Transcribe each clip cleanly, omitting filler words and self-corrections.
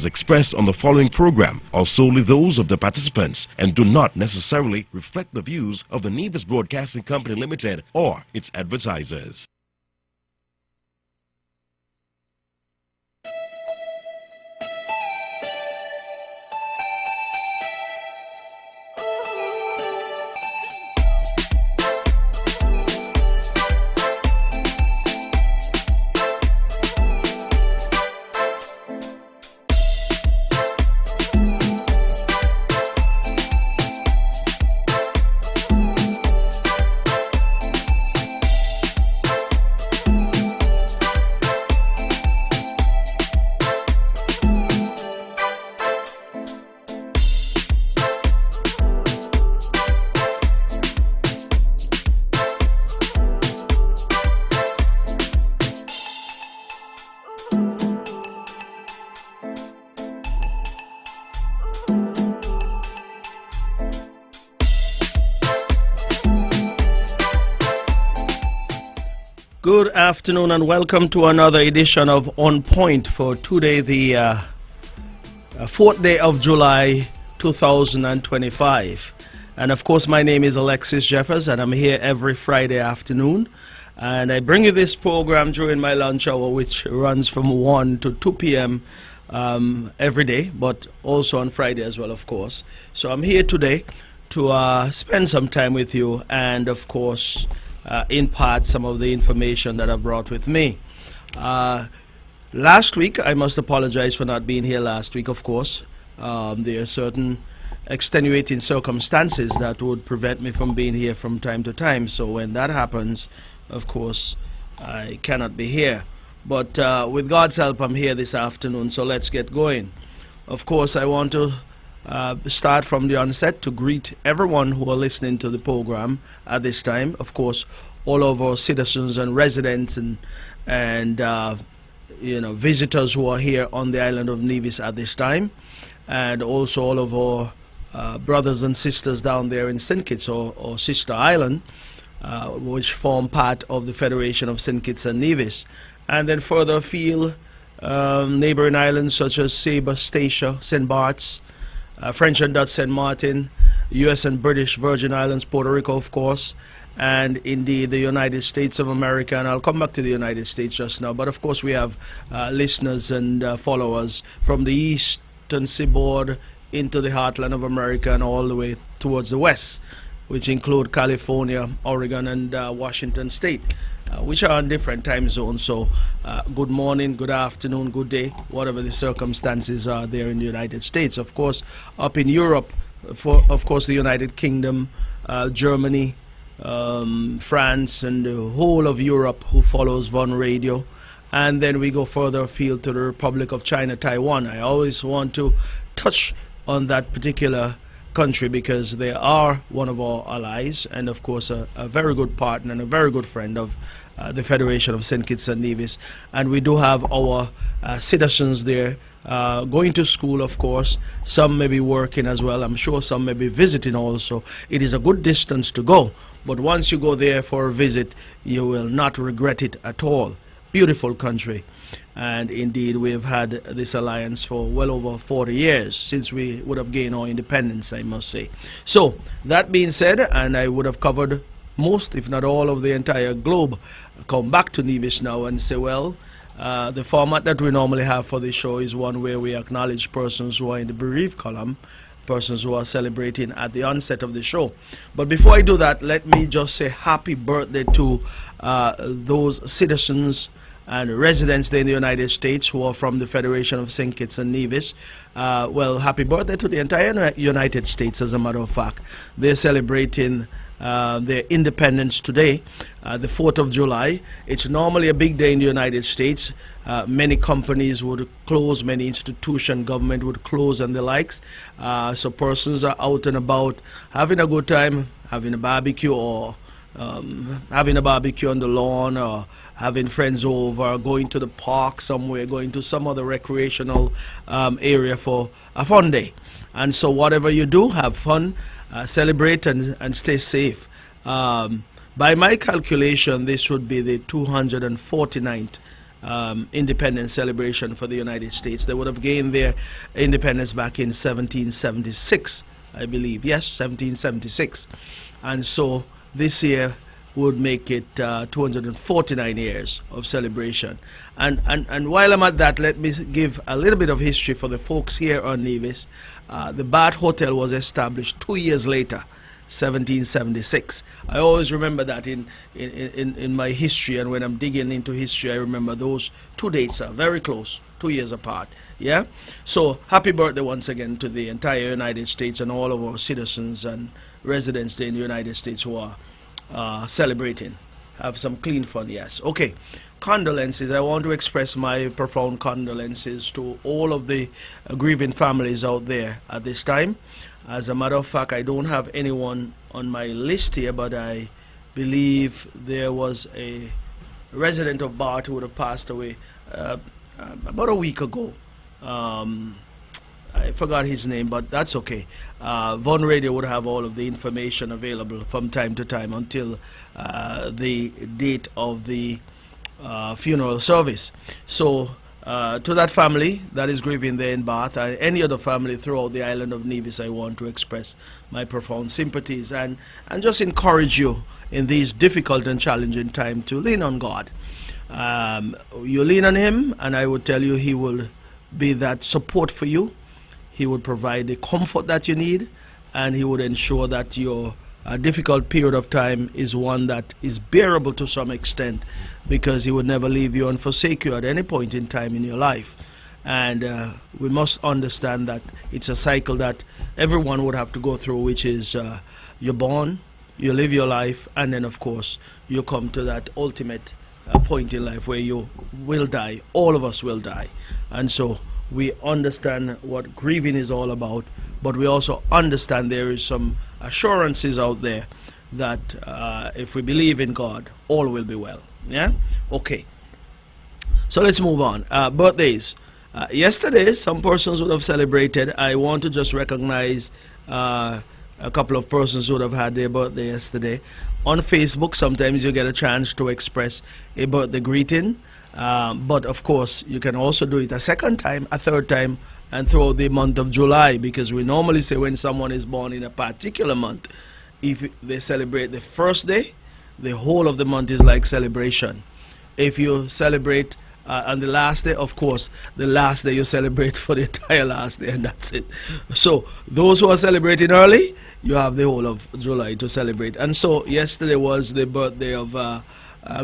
expressed on the following program are solely those of the participants and do not necessarily reflect the views of the Nevis Broadcasting Company Limited or its advertisers. Good afternoon and welcome to another edition of On Point for today, the 4th day of July 2025. And of course, my name is Alexis Jeffers and I'm here every Friday afternoon. And I bring you this program during my lunch hour, which runs from 1 to 2 p.m. Every day, but also on Friday as well, of course. So I'm here today to spend some time with you and, of course, impart some of the information that I've brought with me. Last week, I must apologize for not being here last week, of course. There are certain extenuating circumstances that would prevent me from being here from time to time. So when that happens, of course, I cannot be here. But with God's help, I'm here this afternoon, so let's get going. Of course, I want to start from the onset to greet everyone who are listening to the program at this time. Of course, all of our citizens and residents and visitors who are here on the island of Nevis at this time, and also all of our brothers and sisters down there in St. Kitts or Sister Island, which form part of the Federation of St. Kitts and Nevis, and then further afield, neighboring islands such as Sabre, Statia, St. Bart's, French and Dutch St. Martin, U.S. and British Virgin Islands, Puerto Rico, of course, and indeed the United States of America. And I'll come back to the United States just now. But of course, we have listeners and followers from the eastern seaboard into the heartland of America and all the way towards the west, which include California, Oregon, and Washington State, which are on different time zones. So good morning, good afternoon, good day, whatever the circumstances are there in the United States. Of course, up in Europe, of course, the United Kingdom, Germany, France, and the whole of Europe who follows Von Radio. And then we go further afield to the Republic of China, Taiwan. I always want to touch on that particular country because they are one of our allies and of course a very good partner and a very good friend of the Federation of St. Kitts and Nevis. And we do have our citizens there going to school, of course. Some may be working as well. I'm sure some may be visiting also. It is a good distance to go, but once you go there for a visit, you will not regret it at all. Beautiful country. And indeed, we have had this alliance for well over 40 years since we would have gained our independence, I must say. So, that being said, and I would have covered most, if not all, of the entire globe, come back to Nevis now and say, well, the format that we normally have for the show is one where we acknowledge persons who are in the bereaved column, persons who are celebrating at the onset of the show. But before I do that, let me just say happy birthday to those citizens and residents there in the United States who are from the Federation of St. Kitts and Nevis. Well, happy birthday to the entire United States, as a matter of fact. They're celebrating their independence today, the 4th of July. It's normally a big day in the United States. Many companies would close, many institutions, government would close and the likes. So persons are out and about having a good time, having a barbecue or having a barbecue on the lawn or having friends over, going to the park somewhere, going to some other recreational area for a fun day. And so whatever you do, have fun, celebrate and stay safe. By my calculation, this would be the 249th independence celebration for the United States. They would have gained their independence back in 1776, I believe. Yes, 1776. And so this year would make it 249 years of celebration. And while I'm at that, let me give a little bit of history for the folks here on Nevis. The Bath Hotel was established 2 years later, 1776. I always remember that in my history, and when I'm digging into history, I remember those two dates are very close, 2 years apart. Yeah? So happy birthday once again to the entire United States and all of our citizens and residents in the United States who are celebrating. Have some clean fun, yes. Okay, condolences. I want to express my profound condolences to all of the grieving families out there at this time. As a matter of fact, I don't have anyone on my list here, but I believe there was a resident of Bath who would have passed away about a week ago. I forgot his name, but that's okay. Von Radio would have all of the information available from time to time until the date of the funeral service. So to that family that is grieving there in Bath, and any other family throughout the island of Nevis, I want to express my profound sympathies and just encourage you in these difficult and challenging times to lean on God. You lean on Him, and I would tell you He will be that support for you. He would provide the comfort that you need, and He would ensure that your difficult period of time is one that is bearable to some extent, because He would never leave you and forsake you at any point in time in your life. And we must understand that it's a cycle that everyone would have to go through, which is you're born, you live your life, and then of course you come to that ultimate point in life where you will die. All of us will die. And so we understand what grieving is all about, but we also understand there is some assurances out there that if we believe in God, all will be well. Yeah? Okay. So let's move on. Birthdays. Yesterday, some persons would have celebrated. I want to just recognize a couple of persons who would have had their birthday yesterday. On Facebook, sometimes you get a chance to express a birthday greeting. But of course, you can also do it a second time, a third time, and throughout the month of July, because we normally say when someone is born in a particular month, if they celebrate the first day, the whole of the month is like celebration. If you celebrate on the last day, of course, the last day you celebrate for the entire last day, and that's it. So those who are celebrating early, you have the whole of July to celebrate. And so yesterday was the birthday of a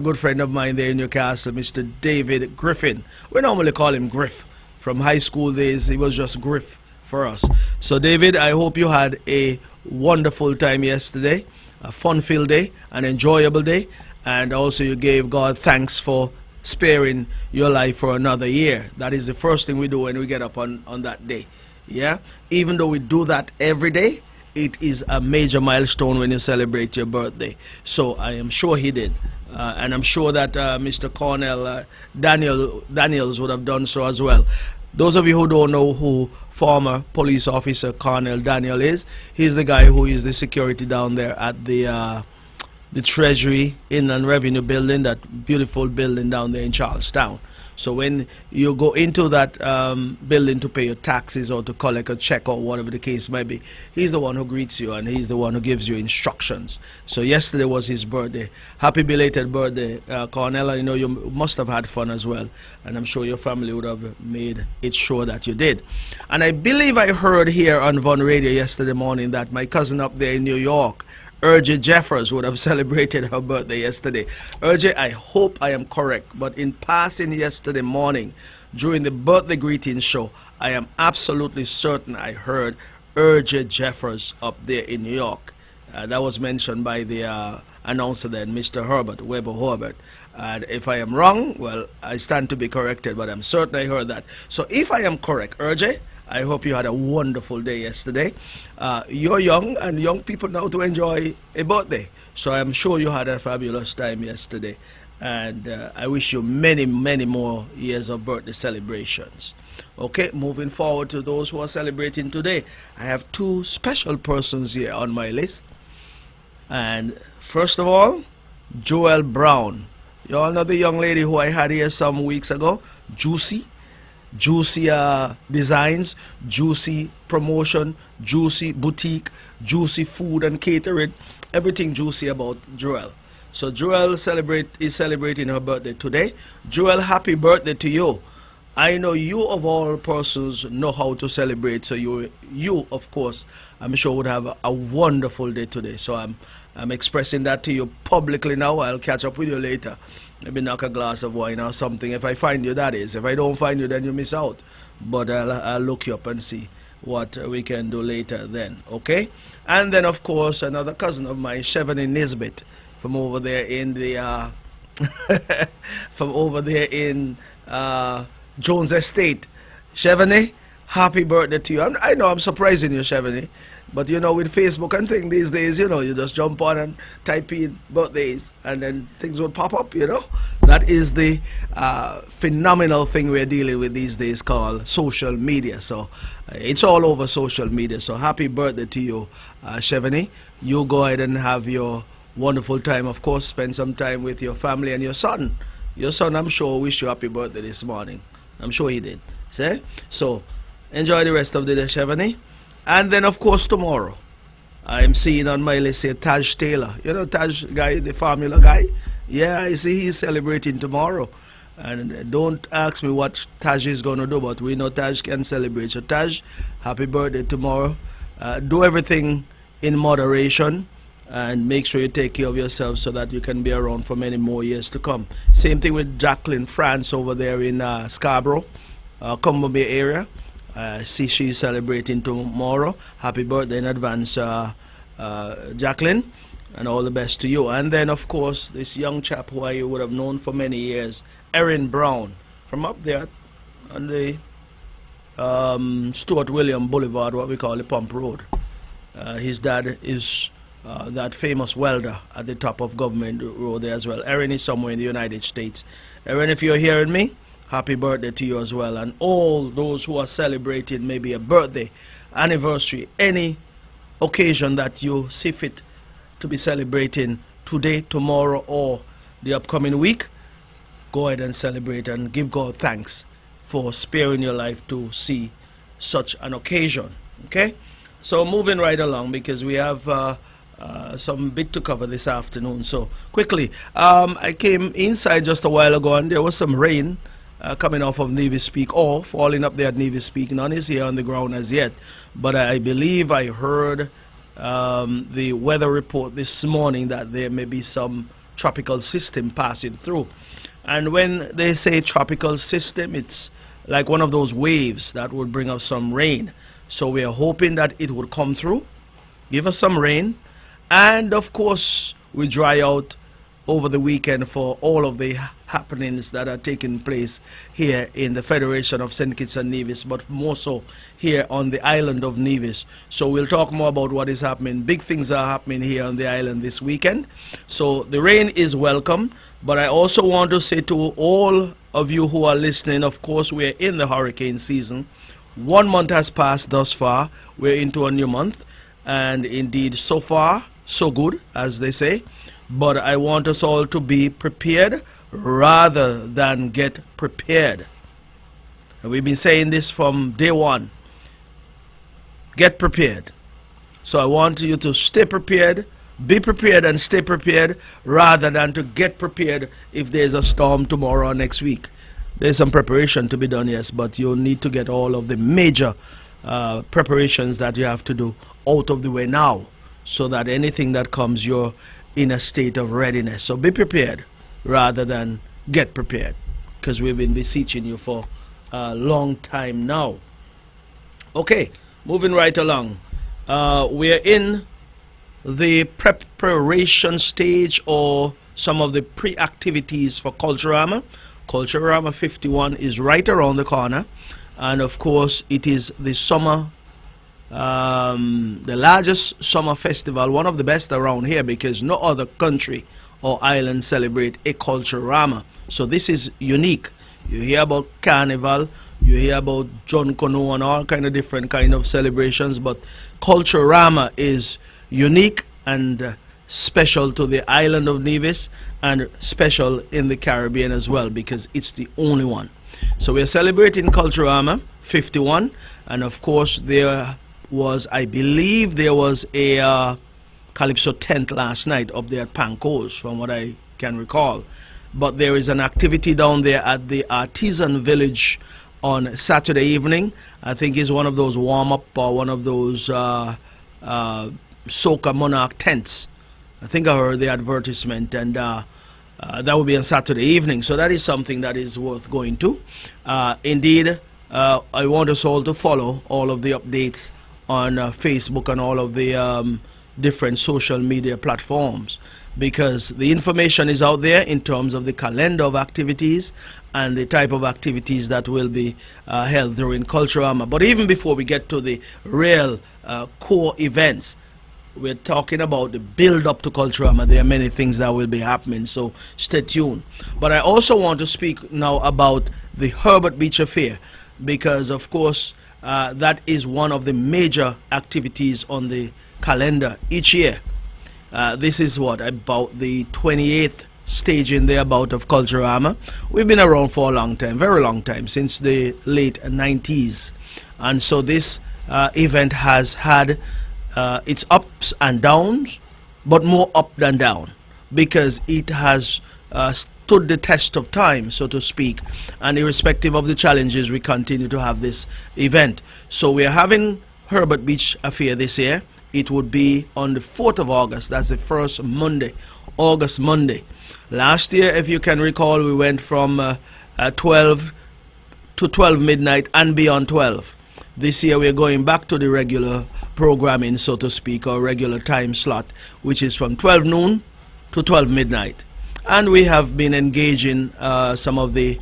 good friend of mine there in Newcastle, Mr. David Griffin. We normally call him Griff. From high school days, he was just Griff for us. So David, I hope you had a wonderful time yesterday, a fun-filled day, an enjoyable day, and also you gave God thanks for sparing your life for another year. That is the first thing we do when we get up on that day. Yeah? Even though we do that every day, it is a major milestone when you celebrate your birthday. So I am sure he did. And I'm sure that Mr. Cornell Daniels would have done so as well. Those of you who don't know who former police officer Cornell Daniel is, he's the guy who is the security down there at the Treasury Inland Revenue Building, that beautiful building down there in Charlestown. So when you go into that building to pay your taxes or to collect a check or whatever the case might be, he's the one who greets you and he's the one who gives you instructions. So yesterday was his birthday. Happy belated birthday, Cornell. I know you must have had fun as well, and I'm sure your family would have made it sure that you did. And I believe I heard here on Von Radio yesterday morning that my cousin up there in New York, Alexis Jeffers, would have celebrated her birthday yesterday. Alexis, I hope I am correct, but in passing yesterday morning during the birthday greeting show, I am absolutely certain I heard Alexis Jeffers up there in New York. That was mentioned by the announcer then, Mr. Herbert, Weber Herbert. And if I am wrong, well, I stand to be corrected, but I'm certain I heard that. So if I am correct, Alexis, I hope you had a wonderful day yesterday. You're young, and young people now to enjoy a birthday. So I'm sure you had a fabulous time yesterday. And I wish you many, many more years of birthday celebrations. Okay, moving forward to those who are celebrating today. I have two special persons here on my list. And first of all, Joel Brown. You all know the young lady who I had here some weeks ago, Juicy. Juicy Designs, Juicy Promotion, Juicy Boutique, Juicy Food and Catering, everything juicy about Joelle. So Joelle is celebrating her birthday today. Joelle, happy birthday to you. I know you of all persons know how to celebrate, so you of course, I'm sure would have a wonderful day today. So I'm expressing that to you publicly now. I'll catch up with you later. Maybe knock a glass of wine or something. If I find you, that is. If I don't find you, then you miss out. But I'll look you up and see what we can do later then. Okay? And then, of course, another cousin of mine, Chevany Nisbet, from over there in the Jones Estate. Chevany, happy birthday to you. I know I'm surprising you, Chevany. But you know, with Facebook and things these days, you know, you just jump on and type in birthdays and then things will pop up, you know. That is the phenomenal thing we're dealing with these days called social media. So it's all over social media. So happy birthday to you, Chevany. You go ahead and have your wonderful time. Of course, spend some time with your family and your son. Your son, I'm sure, wished you happy birthday this morning. I'm sure he did. See? So enjoy the rest of the day, Chevany. And then, of course, tomorrow, I'm seeing on my list here Taj Taylor. You know Taj guy, the formula guy? Yeah, I see he's celebrating tomorrow. And don't ask me what Taj is going to do, but we know Taj can celebrate. So, Taj, happy birthday tomorrow. Do everything in moderation and make sure you take care of yourself so that you can be around for many more years to come. Same thing with Jacqueline France over there in Scarborough, Combo Bay area. See she's celebrating tomorrow. Happy birthday in advance, Jacqueline, and all the best to you. And then, of course, this young chap who I would have known for many years, Erin Brown, from up there on the Stuart William Boulevard, what we call the Pump Road. His dad is that famous welder at the top of Government Road there as well. Erin is somewhere in the United States. Erin, if you're hearing me, happy birthday to you as well, and all those who are celebrating maybe a birthday, anniversary, any occasion that you see fit to be celebrating today, tomorrow, or the upcoming week. Go ahead and celebrate and give God thanks for sparing your life to see such an occasion. Okay, so moving right along because we have some bit to cover this afternoon. So quickly, I came inside just a while ago and there was some rain coming off of Nevis Peak, or falling up there at Nevis Peak. None is here on the ground as yet, but I believe I heard the weather report this morning that there may be some tropical system passing through. And when they say tropical system, it's like one of those waves that would bring us some rain. So we are hoping that it would come through, give us some rain, and of course we dry out over the weekend for all of the happenings that are taking place here in the Federation of St. Kitts and Nevis, but more so here on the island of Nevis. So we'll talk more about what is happening. Big things are happening here on the island this weekend. So the rain is welcome, but I also want to say to all of you who are listening, of course, we're in the hurricane season. 1 month has passed thus far. We're into a new month, and indeed, so far, so good, as they say. But I want us all to be prepared rather than get prepared. And we've been saying this from day one. Get prepared. So I want you to stay prepared, be prepared and stay prepared rather than to get prepared if there's a storm tomorrow or next week. There's some preparation to be done, yes, but you'll need to get all of the major preparations that you have to do out of the way now so that anything that comes, you're in a state of readiness. So be prepared rather than get prepared, because we've been beseeching you for a long time now. Okay, moving right along. We're in the preparation stage, or some of the pre-activities for Culturama. Culturama 51 is right around the corner, and of course it is the summer, the largest summer festival, one of the best around here, because no other country or island celebrate a Culturama. So this is unique. You hear about Carnival, you hear about John Canoe and all kind of different kind of celebrations, but Culturama is unique and special to the island of Nevis and special in the Caribbean as well, because it's the only one. So we're celebrating Culturama 51, and of course there was, I believe there was a Calypso tent last night up there at Panco's, from what I can recall. But there is an activity down there at the Artisan Village on Saturday evening. I think it's one of those warm-up or one of those Soca Monarch tents. I think I heard the advertisement, and that will be on Saturday evening. So that is something that is worth going to. Indeed, I want us all to follow all of the updates on Facebook and all of the different social media platforms, because the information is out there in terms of the calendar of activities and the type of activities that will be held during Culturama. But even before we get to the real core events, we're talking about the build up to Culturama. There are many things that will be happening, so stay tuned. But I also want to speak now about the Herbert Beach Affair, because of course that is one of the major activities on the calendar each year. This is what, about the 28th stage in thereabout of Culturama. We've been around for a long time, very long time, since the late 90s, and so this event has had its ups and downs, but more up than down, because it has stood the test of time, so to speak, and irrespective of the challenges, we continue to have this event. So we are having Herbert Beach Affair this year. It would be on the 4th of August. That's the first Monday, August Monday. Last year, if you can recall, we went from 12 to 12 midnight and beyond 12. This year we're going back to the regular programming, so to speak, or regular time slot, which is from 12 noon to 12 midnight. And we have been engaging some of the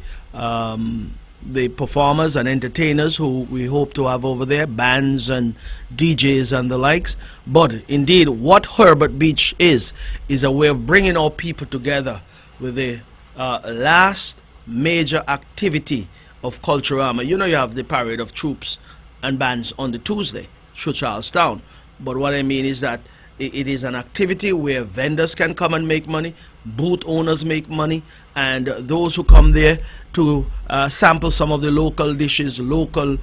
performers and entertainers who we hope to have over there, bands and DJs and the likes. But indeed, what Herbert Beach is a way of bringing our people together with the last major activity of Culturama. You know, you have the parade of troops and bands on the Tuesday through Charlestown. But what I mean is that it is an activity where vendors can come and make money, booth owners make money, and those who come there to sample some of the local dishes, local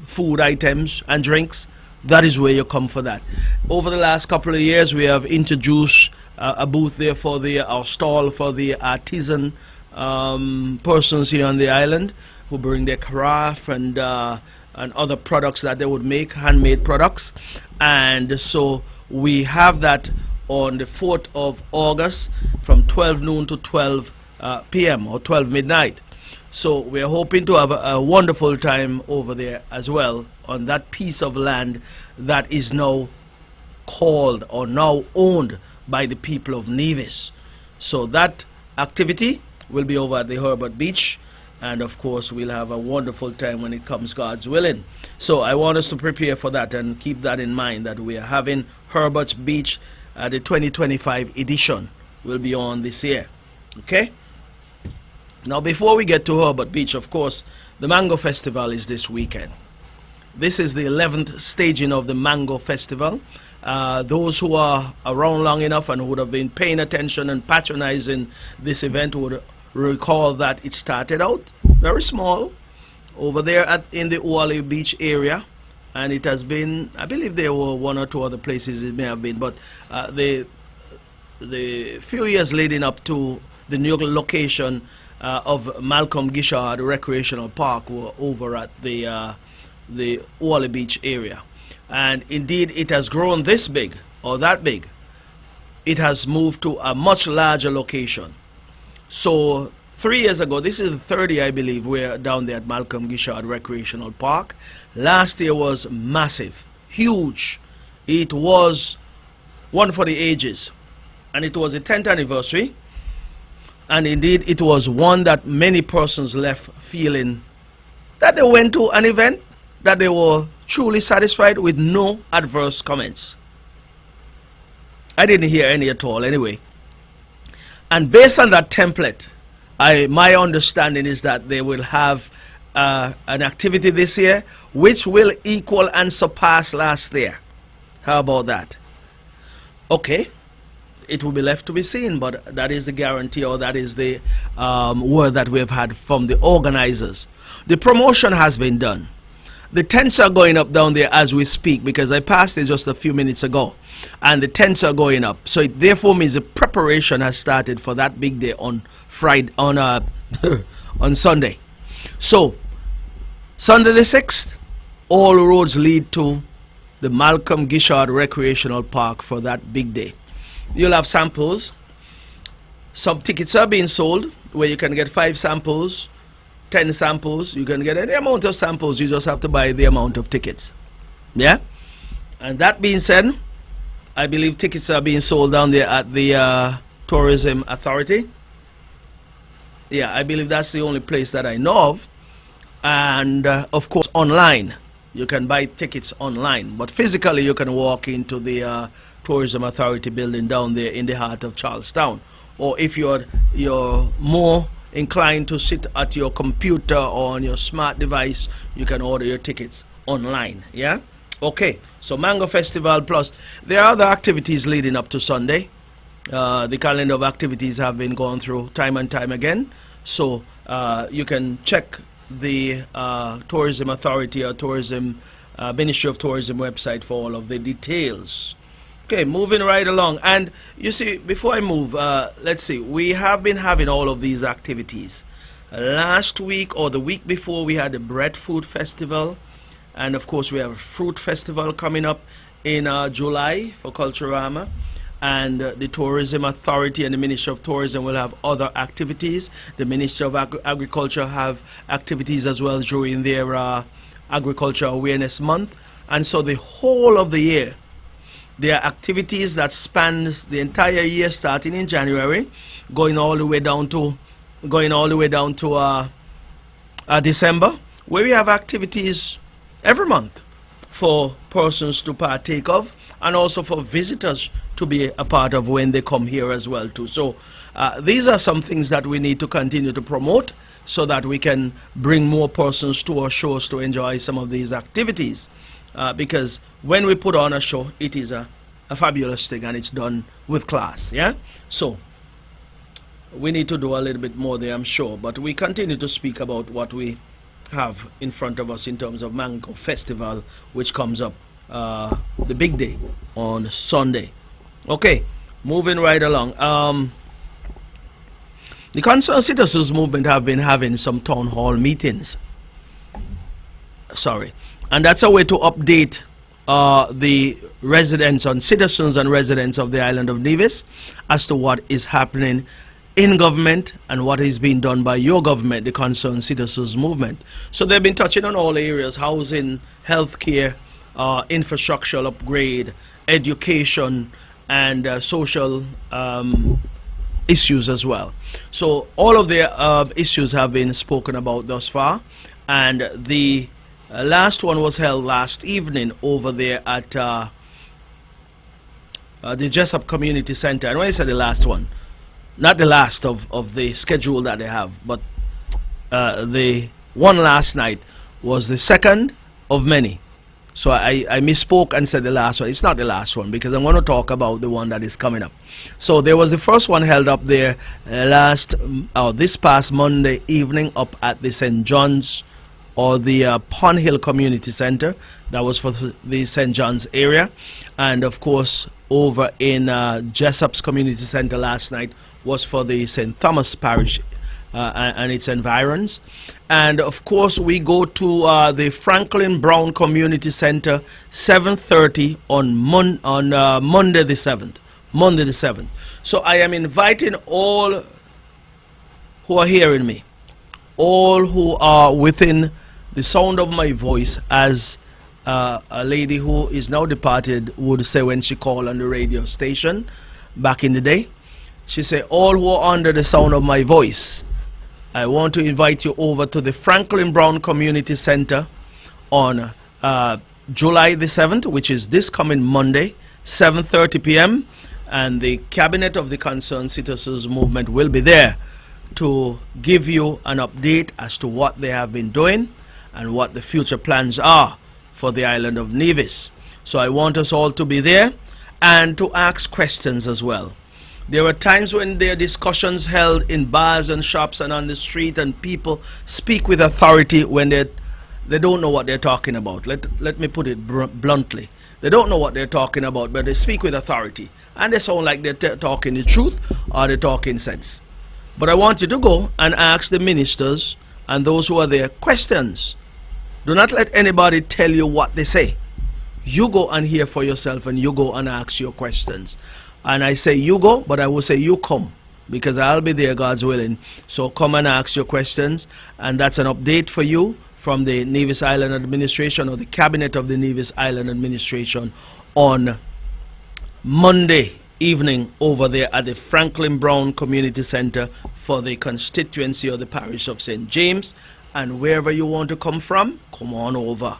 food items and drinks, that is where you come for that. Over the last couple of years, we have introduced a booth there for our stall for the artisan persons here on the island who bring their craft and other products that they would make, handmade products. And so we have that on the 4th of August from 12 noon to 12 p.m. or 12 midnight. So we're hoping to have a wonderful time over there as well, on that piece of land that is now called or now owned by the people of Nevis. So that activity will be over at the Herbert Beach, and of course we'll have a wonderful time when it comes, God's willing. So I want us to prepare for that and keep that in mind, that we are having Herbert's Beach, the 2025 edition will be on this year. Okay? Now before we get to Herbert Beach, of course, the Mango Festival is this weekend. This is the 11th staging of the Mango Festival. Those who are around long enough and would have been paying attention and patronizing this event would recall that it started out very small over there in the Oahu Beach area, and it has been, I believe there were one or two other places it may have been, but the few years leading up to the new location of Malcolm Gishard Recreational Park were over at the Oahu Beach area. And indeed it has grown this big or that big. It has moved to a much larger location. So 3 years ago, this is the 30, I believe, we're down there at Malcolm Gishard Recreational Park. Last year was massive, huge. It was one for the ages, and it was the 10th anniversary. And indeed it was one that many persons left feeling that they went to an event that they were truly satisfied with, no adverse comments. I didn't hear any at all anyway. And based on that template, my understanding is that they will have an activity this year which will equal and surpass last year. How about that? Okay, it will be left to be seen, but that is the guarantee, or that is the word that we have had from the organizers. The promotion has been done. The tents are going up down there as we speak, because I passed it just a few minutes ago, and the tents are going up. So it therefore means the preparation has started for that big day on Friday, on on Sunday. So Sunday the 6th, all roads lead to the Malcolm Gishard Recreational Park for that big day. You'll have samples. Some tickets are being sold where you can get 5 samples, 10 samples. You can get any amount of samples. You just have to buy the amount of tickets. Yeah? And that being said, I believe tickets are being sold down there at the Tourism Authority. Yeah, I believe that's the only place that I know of. And of course, online. You can buy tickets online. But physically, you can walk into the Tourism Authority building down there in the heart of Charlestown. Or if you're more inclined to sit at your computer or on your smart device, you can order your tickets online. Yeah? Okay. So Mango Festival plus. There are other activities leading up to Sunday. The calendar of activities have been gone through time and time again. So you can check the Tourism Authority or Ministry of Tourism website for all of the details. Okay, moving right along. And you see, before I move, let's see, we have been having all of these activities. Last week or the week before, we had the Breadfruit Festival. And of course, we have a Fruit Festival coming up in July for Culturama. And the Tourism Authority and the Ministry of Tourism will have other activities. The Ministry of Agriculture have activities as well during their Agriculture Awareness Month. And so the whole of the year, there are activities that span the entire year, starting in January, going all the way down to December, where we have activities every month for persons to partake of, and also for visitors to be a part of when they come here as well too. So these are some things that we need to continue to promote so that we can bring more persons to our shows to enjoy some of these activities. Because when we put on a show, it is a fabulous thing, and it's done with class. Yeah? So we need to do a little bit more there, I'm sure. But we continue to speak about what we have in front of us in terms of Mango Festival, which comes up the big day on Sunday. Okay, moving right along. The Concerned Citizens Movement have been having some town hall meetings. And that's a way to update the residents and citizens and residents of the island of Nevis as to what is happening in government and what is being done by your government, the Concerned Citizens Movement. So they've been touching on all areas: housing, healthcare, infrastructural upgrade, education, and social issues as well. So all of their issues have been spoken about thus far, and the last one was held last evening over there at the Jessup Community Center. And when I say the last one, not the last of the schedule that they have, but the one last night was the second of many. So I misspoke and said the last one. It's not the last one, because I'm going to talk about the one that is coming up. So there was the first one held up there this past Monday evening up at the St. John's, or the Pond Hill Community Center. That was for the St. John's area. And of course, over in Jessup's Community Center last night was for the St. Thomas Parish and its environs. And of course, we go to the Franklin Brown Community Center 7:30 on Monday the 7th. Monday the 7th. So I am inviting all who are hearing me, all who are within the sound of my voice, as a lady who is now departed would say when she called on the radio station back in the day. She said, all who are under the sound of my voice, I want to invite you over to the Franklin Brown Community Center on July the 7th, which is this coming Monday, 7:30 p.m. And the Cabinet of the Concerned Citizens Movement will be there to give you an update as to what they have been doing and what the future plans are for the island of Nevis. So I want us all to be there and to ask questions as well. There are times when there are discussions held in bars and shops and on the street, and people speak with authority when they don't know what they're talking about. Let me put it bluntly. They don't know what they're talking about, but they speak with authority. And they sound like they're talking the truth or they're talking sense. But I want you to go and ask the ministers and those who are there questions. Do not let anybody tell you what they say. You go and hear for yourself, and you go and ask your questions. And I say you go, but I will say you come, because I'll be there, God's willing. So come and ask your questions. And that's an update for you from the Nevis Island Administration, or the Cabinet of the Nevis Island Administration, on Monday evening over there at the Franklin Brown Community Center for the constituency or the parish of St. James. And wherever you want to come from, come on over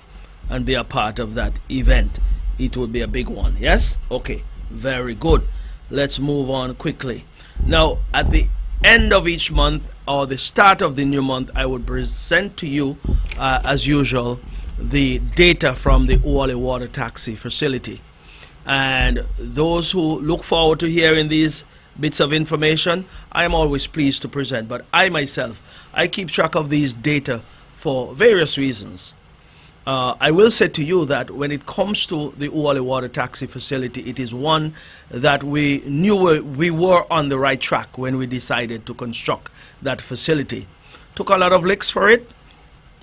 and be a part of that event. It will be a big one. Yes? Okay. Very good. Let's move on quickly. Now, at the end of each month or the start of the new month, I would present to you, as usual, the data from the Uwale Water Taxi facility. And those who look forward to hearing these bits of information, I am always pleased to present. But I myself, I keep track of these data for various reasons. I will say to you that when it comes to the Uwale Water Taxi facility, it is one that we knew we were on the right track when we decided to construct that facility. Took a lot of licks for it,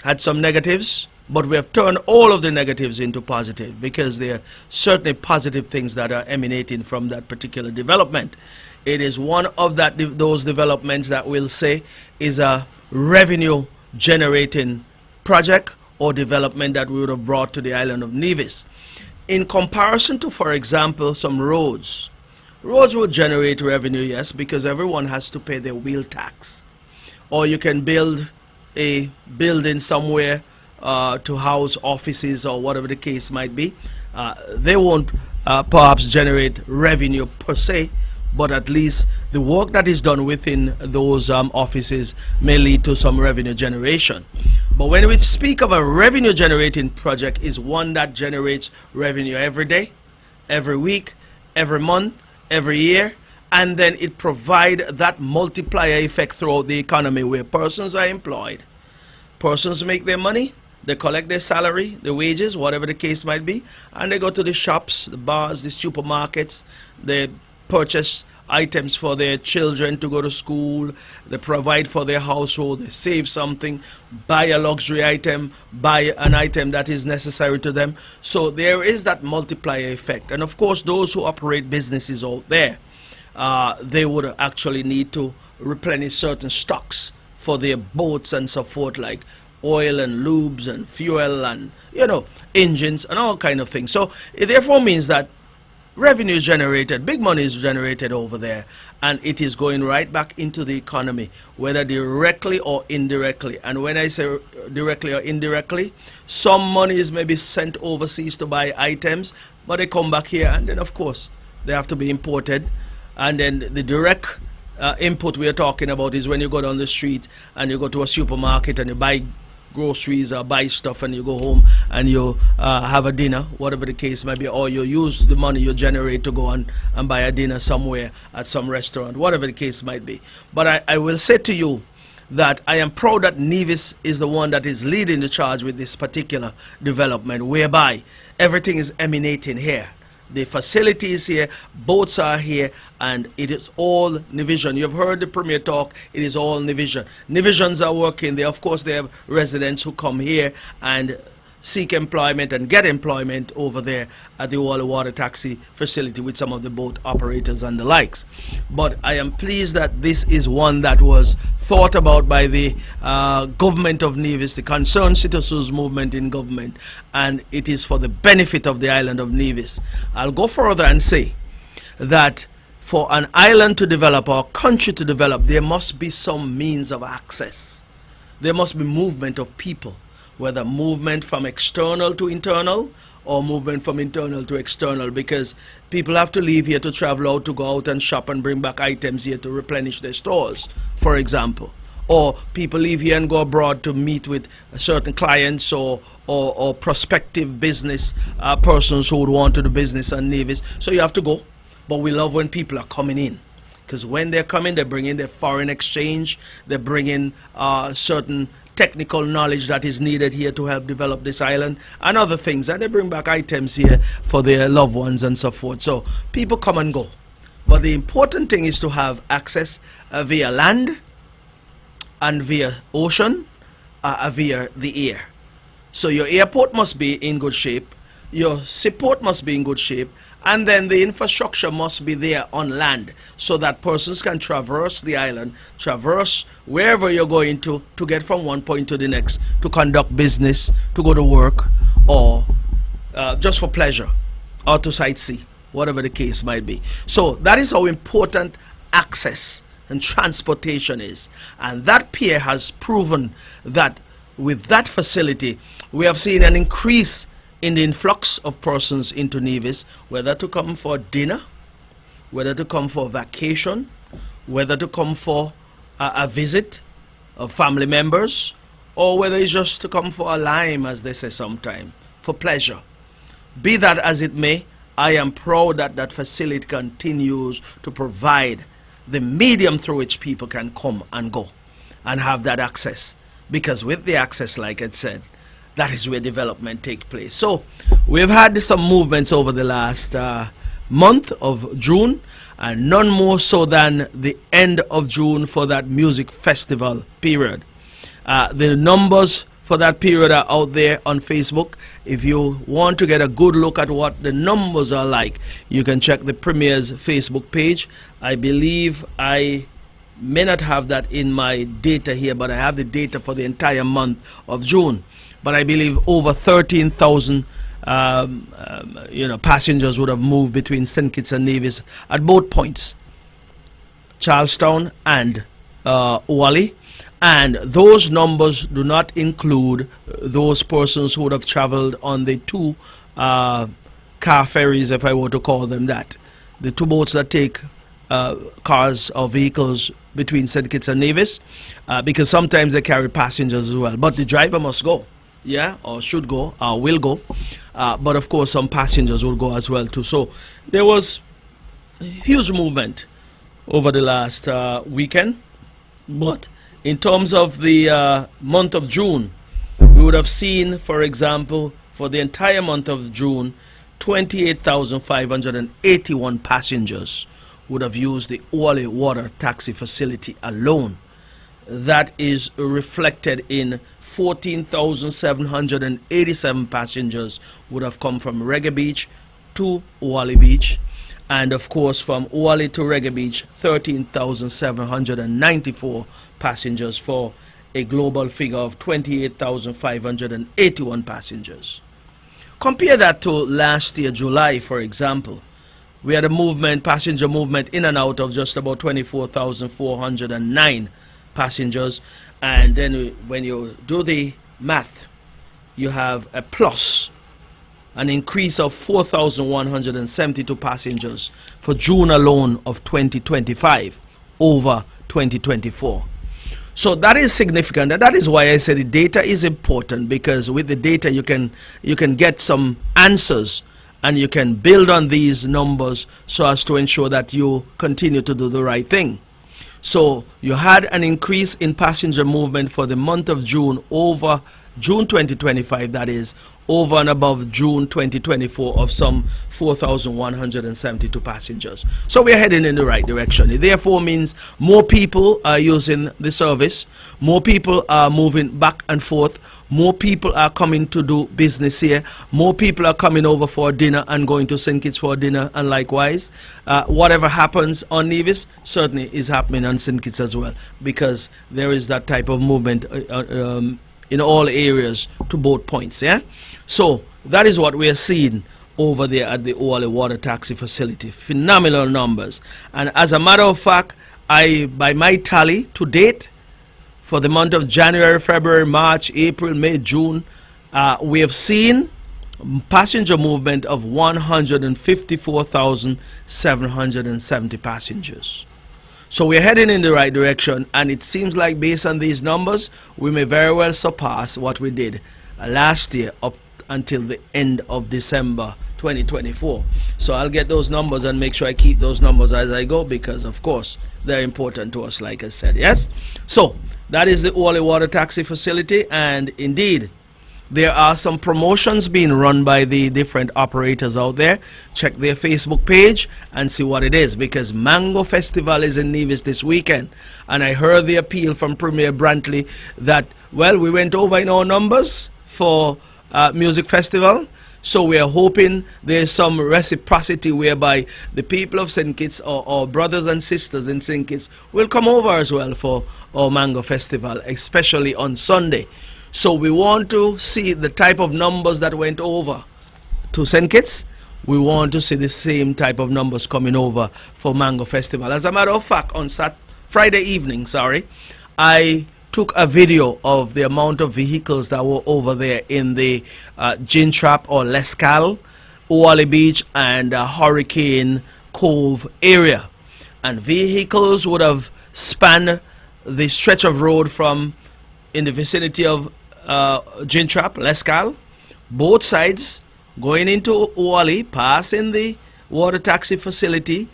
had some negatives, but we have turned all of the negatives into positive, because there are certainly positive things that are emanating from that particular development. It is one of those developments that we'll say is a revenue generating project or development that we would have brought to the island of Nevis. In comparison to, for example, some roads. Roads would generate revenue, yes, because everyone has to pay their wheel tax. Or you can build a building somewhere to house offices or whatever the case might be. They won't perhaps generate revenue per se, but at least the work that is done within those offices may lead to some revenue generation. But when we speak of a revenue generating project, is one that generates revenue every day, every week, every month, every year, and then it provides that multiplier effect throughout the economy, where persons are employed, persons make their money, they collect their salary, their wages, whatever the case might be, and they go to the shops, the bars, the supermarkets, they purchase items for their children to go to school, they provide for their household, they save something, buy a luxury item, buy an item that is necessary to them. So there is that multiplier effect. And of course, those who operate businesses out there, they would actually need to replenish certain stocks for their boats and so forth, like oil and lubes and fuel and, you know, engines and all kind of things. So it therefore means that revenue is generated, big money is generated over there, and it is going right back into the economy, whether directly or indirectly. And when I say directly or indirectly, some monies may be sent overseas to buy items, but they come back here, and then of course they have to be imported. And then the direct input we are talking about is when you go down the street and you go to a supermarket and you buy groceries or buy stuff, and you go home and you have a dinner, whatever the case might be, or you use the money you generate to go and buy a dinner somewhere at some restaurant, whatever the case might be. But I will say to you that I am proud that Nevis is the one that is leading the charge with this particular development, whereby everything is emanating here. The facility is here, boats are here, and it is all Nivision. You've heard the Premier talk, it is all Nivision. Nivisions are working there. Of course, they have residents who come here and seek employment and get employment over there at the Uwale Water Taxi facility with some of the boat operators and the likes. But I am pleased that this is one that was thought about by the government of Nevis, the Concerned Citizens Movement in government, and it is for the benefit of the island of Nevis. I'll go further and say that for an island to develop or a country to develop, there must be some means of access. There must be movement of people, whether movement from external to internal or movement from internal to external, because people have to leave here to travel out, to go out and shop and bring back items here to replenish their stores, for example. Or people leave here and go abroad to meet with certain clients or prospective business persons who would want to do business on Nevis. So you have to go. But we love when people are coming in. Because when they're coming, they bring in their foreign exchange, they bring in certain technical knowledge that is needed here to help develop this island and other things. And they bring back items here for their loved ones and so forth. So people come and go. But the important thing is to have access via land and via ocean, via the air. So your airport must be in good shape, your seaport must be in good shape, and then the infrastructure must be there on land so that persons can traverse the island, traverse wherever you're going to get from one point to the next, to conduct business, to go to work, or just for pleasure, or to sightsee, whatever the case might be. So that is how important access and transportation is. And that pier has proven that with that facility, we have seen an increase in the influx of persons into Nevis, whether to come for dinner, whether to come for vacation, whether to come for a visit of family members, or whether it's just to come for a lime, as they say sometimes, for pleasure. Be that as it may, I am proud that that facility continues to provide the medium through which people can come and go and have that access. Because with the access, like I said, that is where development takes place. So we've had some movements over the last month of June, and none more so than the end of June for that music festival period. The numbers for that period are out there on Facebook. If you want to get a good look at what the numbers are like, you can check the Premier's Facebook page. I believe I may not have that in my data here, but I have the data for the entire month of June. But I believe over 13,000 passengers would have moved between St. Kitts and Nevis at both points, Charlestown and Ouali. And those numbers do not include those persons who would have traveled on the two car ferries, if I were to call them that. The two boats that take cars or vehicles between St. Kitts and Nevis, because sometimes they carry passengers as well. But the driver must go, yeah, or should go, or will go. But of course, some passengers will go as well too. So there was a huge movement over the last weekend. But in terms of the month of June, we would have seen, for example, for the entire month of June, 28,581 passengers would have used the Ouali water taxi facility alone. That is reflected in 14,787 passengers would have come from Reggae Beach to Ouali Beach. And of course, from Ouali to Reggae Beach, 13,794 passengers, for a global figure of 28,581 passengers. Compare that to last year, July, for example. We had a movement, passenger movement in and out of just about 24,409 passengers. And then when you do the math, you have a plus, an increase of 4,172 passengers for June alone of 2025 over 2024. So that is significant, and that is why I said the data is important, because with the data you can get some answers, and you can build on these numbers so as to ensure that you continue to do the right thing. So you had an increase in passenger movement for the month of June over June 2025, that is, over and above June 2024, of some 4,172 passengers. So we're heading in the right direction. It therefore means more people are using the service, more people are moving back and forth, more people are coming to do business here, more people are coming over for dinner and going to St. Kitts for dinner, and likewise. Whatever happens on Nevis certainly is happening on St. Kitts as well, because there is that type of movement in all areas to both points, yeah? So that is what we are seeing over there at the Ouali water taxi facility. Phenomenal numbers. And as a matter of fact, by my tally to date, for the month of January, February, March, April, May, June, we have seen passenger movement of 154,770 passengers. So we're heading in the right direction, and it seems like based on these numbers, we may very well surpass what we did last year up until the end of December 2024. So I'll get those numbers and make sure I keep those numbers as I go, because of course they're important to us, like I said. Yes, so that is the Wally water taxi facility, and indeed there are some promotions being run by the different operators out there. Check their Facebook page and see what it is, because Mango Festival is in Nevis this weekend. And I heard the appeal from Premier Brantley that, well, we went over in our numbers for music festival. So we are hoping there's some reciprocity whereby the people of St. Kitts, or brothers and sisters in St. Kitts, will come over as well for our Mango Festival, especially on Sunday. So we want to see the type of numbers that went over to St. Kitts. We want to see the same type of numbers coming over for Mango Festival. As a matter of fact, on Friday evening, I took a video of the amount of vehicles that were over there in the Gin Trap or Lescal, Oali Beach, and Hurricane Cove area. And vehicles would have spanned the stretch of road from in the vicinity of Gin Trap, Lescal, both sides, going into Oali, passing the water taxi facility,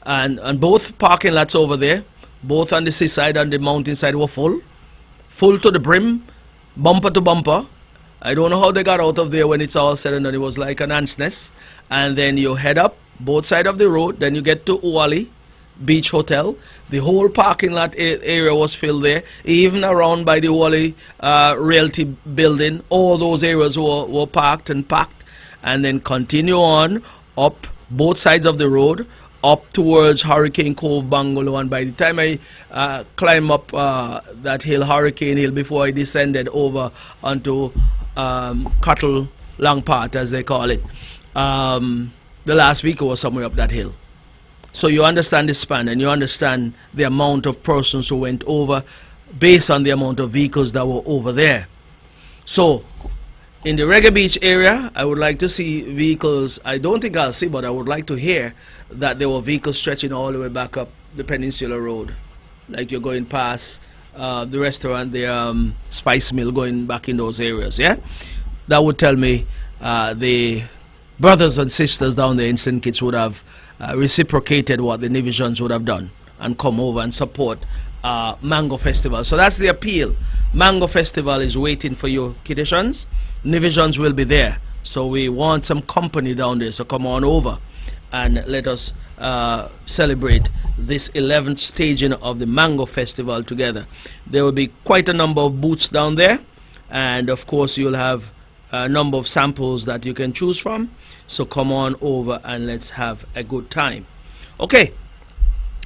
and both parking lots over there, both on the seaside and the mountainside, were full to the brim, bumper to bumper. I don't know how they got out of there when it's all said and done. It was like an ant's nest. And then you head up both sides of the road, then you get to Oali Beach Hotel. The whole parking lot area was filled there, even around by the Oali Realty building. All those areas were parked and packed, and then continue on up both sides of the road up towards Hurricane Cove Bungalow. And by the time I climb up that hill, Hurricane Hill, before I descended over onto Cattle Long Part, as they call it, the last vehicle was somewhere up that hill. So you understand the span, and you understand the amount of persons who went over based on the amount of vehicles that were over there. So in the Reggae Beach area, I would like to see vehicles. I don't think I'll see, but I would like to hear that there were vehicles stretching all the way back up the Peninsula Road. Like you're going past the restaurant, the Spice Mill, going back in those areas, yeah? That would tell me the brothers and sisters down there in St. Kitts would have reciprocated what the Nevisians would have done and come over and support Mango Festival. So that's the appeal. Mango Festival is waiting for you, Kittitians. Nevisians will be there. So we want some company down there. So come on over and let us celebrate this 11th staging of the Mango Festival together. There will be quite a number of booths down there. And of course, you'll have a number of samples that you can choose from. So come on over and let's have a good time. Okay,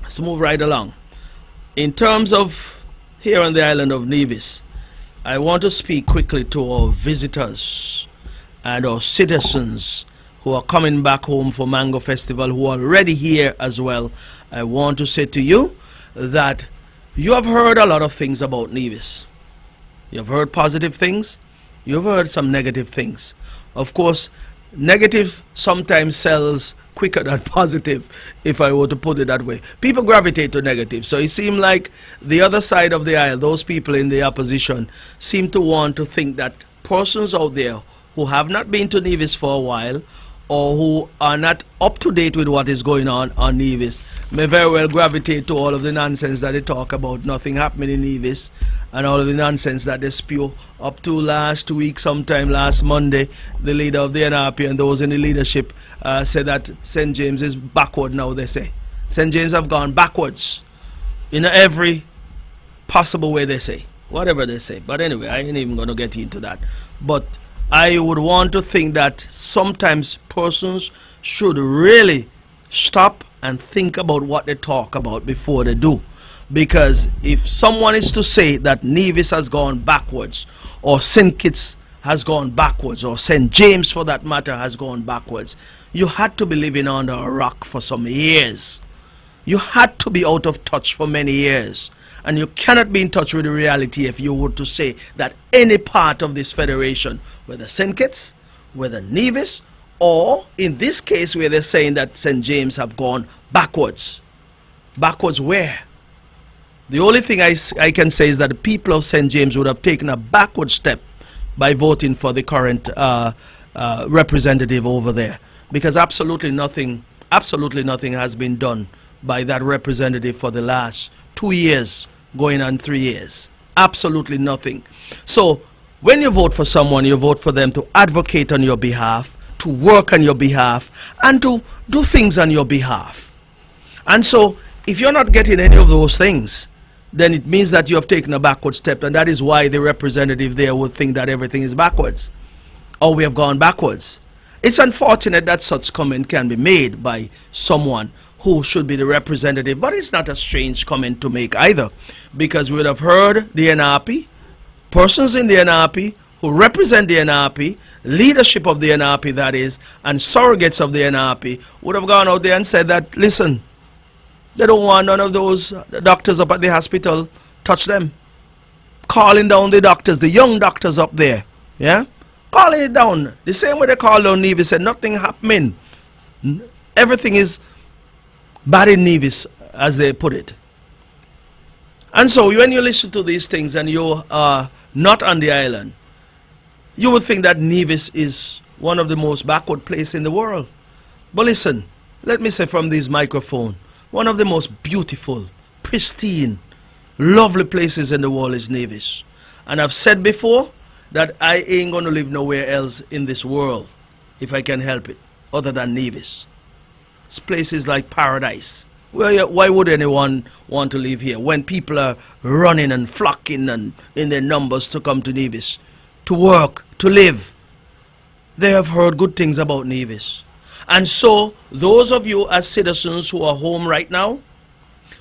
let's move right along. In terms of here on the island of Nevis, I want to speak quickly to our visitors and our citizens who are coming back home for Mango Festival, who are already here as well. I want to say to you that you have heard a lot of things about Nevis. You have heard positive things. You have heard some negative things. Of course, negative sometimes sells quicker than positive, if I were to put it that way. People gravitate to negative. So it seemed like the other side of the aisle, those people in the opposition, seem to want to think that persons out there who have not been to Nevis for a while, or who are not up to date with what is going on Nevis, may very well gravitate to all of the nonsense that they talk about, nothing happening in Nevis, and all of the nonsense that they spew. Up to last week, sometime last Monday, the leader of the NRP and those in the leadership said that St. James is backward now, they say. St. James have gone backwards in every possible way, they say. Whatever they say. But anyway, I ain't even going to get into that. But I would want to think that sometimes persons should really stop and think about what they talk about before they do. Because if someone is to say that Nevis has gone backwards, or St. Kitts has gone backwards, or St. James for that matter has gone backwards, you had to be living under a rock for some years. You had to be out of touch for many years. And you cannot be in touch with the reality if you were to say that any part of this federation, whether St. Kitts, whether Nevis, or in this case where they're saying that St. James have gone backwards. Backwards where? The only thing I can say is that the people of St. James would have taken a backward step by voting for the current representative over there. because absolutely nothing has been done by that representative for the last 2 years, going on 3 years. Absolutely nothing. So when you vote for someone, you vote for them to advocate on your behalf, to work on your behalf, and to do things on your behalf. And so if you're not getting any of those things, then it means that you have taken a backward step, and that is why the representative there would think that everything is backwards, or we have gone backwards. It's unfortunate that such comment can be made by someone who should be the representative, but it's not a strange comment to make either, because we would have heard the NRP, persons in the NRP who represent the NRP, leadership of the NRP that is, and surrogates of the NRP would have gone out there and said that, listen, they don't want none of those doctors up at the hospital touch them. Calling down the doctors, the young doctors up there, yeah? Calling it down. The same way they called down Nevis, said nothing happening. Everything is bad in Nevis, as they put it. And so when you listen to these things and you are not on the island, you would think that Nevis is one of the most backward places in the world. But listen, let me say from this microphone, one of the most beautiful, pristine, lovely places in the world is Nevis. And I've said before that I ain't going to live nowhere else in this world, if I can help it, other than Nevis. This place is like paradise. Why would anyone want to live here when people are running and flocking and in their numbers to come to Nevis, to work, to live? They have heard good things about Nevis. And so those of you as citizens who are home right now,